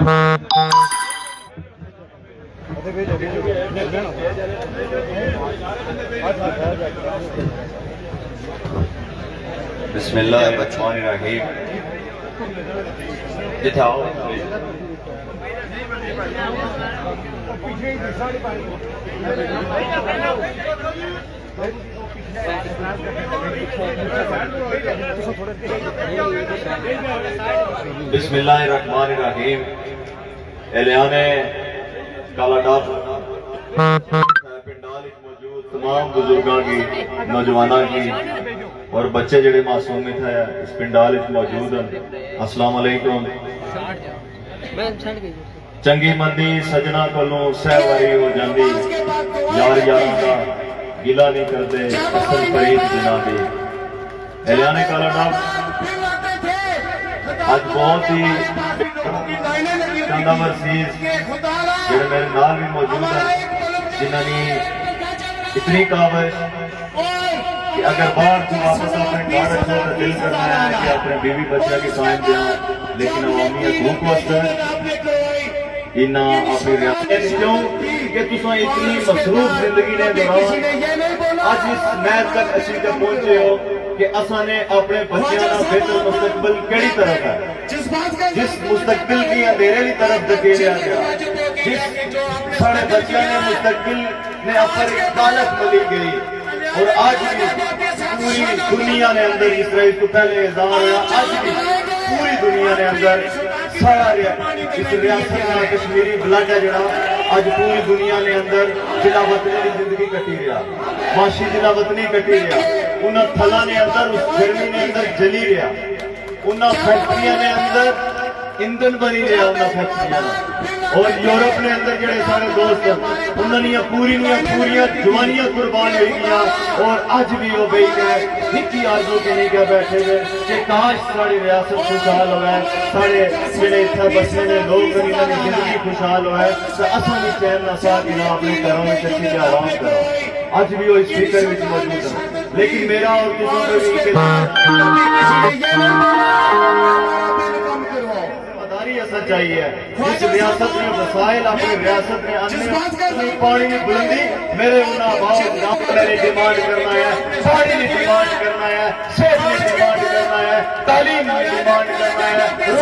بسم اللہ الرحمن الرحیم. جتھے آؤ بسم اللہ الرحمن الرحیم. اعلان کالا ڈاف پنڈال موجود تمام بزرگاں کی، نوجواناں کی اور بچے جڑے معصوم تھے اس پنڈال موجود ہیں. السلام علیکم. چنگی مندی سجنا کولوں سہواری ہو جاندی، یار یاراں دا گلا نہیں کردے اصل فرید جنابی. اعلان کالا ڈاف آج بہت ہی چاندہ ورسیز جڑے میرے نال بھی موجود ہیں، جنہوں نے اتنی کاوش کہ اگر باہر تو واپس اپنے گھر اچھا تو دل کرنا ہے کہ اپنے بیوی بچہ کی قائم دیا، لیکن عوامیت حقوق واسطے انہاں اپنی ریاست کیوں کہ تساں اتنی مصروف زندگی نے دوران آج اس محض تک اچھی تک پہنچے ہو کہ اساں نے اپنے بچیاں کا بہتر مستقبل کیڑی طرف ہے، جس مستقبل کی اندھیرے کی طرف دھکیلیا گیا، جس سارے بچیاں نے مستقبل نے اپر کالت ملی گئی. اور آج بھی پوری دنیا نے اندر اس طرح اس کو پہلے اظہار ہوا، آج بھی پوری دنیا نے اندر سارا اس ریاست کا کشمیری بلڈ ہے جڑا آج پوری دنیا نے اندر جلا وطنی کی زندگی کٹی رہا، معاشی جلا وطنی کٹی رہا. انہاں تھلا نے اندر اس گرمی نے اندر جلی رہا، انہاں فیکٹریاں نے اندر ایندھن بنی رہا انہاں فیکٹریاں. اور یورپ نے اندر جڑے سارے دوست انہوں نے پوریاں جوانیاں قربان ہوئی گیا. اور آج بھی وہ بھائی گئے نکی آرزو کے نہیں گئے بیٹھے گئے کہ کاش ساری ریاست خوشحال ہوئے، سارے جڑے اتھا بسنے نے لوگ انہوں نے زندگی خوشحال ہوئے تو اصل میں چین نہ سا کہ نہ اپنے گھروں میں چکی کے آرام کرو. آج بھی وہ اس فکر میں موجود ہے. لیکن میرا اور کسوں کو بھی ایسا چاہیے جس ریاست میں وسائل اپنی ریاست میں آنے پانی میں بلندی میرے انہاں باؤ میرے ڈیمانڈ کرنا ہے، پانی میں ڈیمانڈ کرنا ہے، صحت میں ڈیمانڈ کرنا ہے، تعلیم میں ڈیمانڈ کرنا ہے.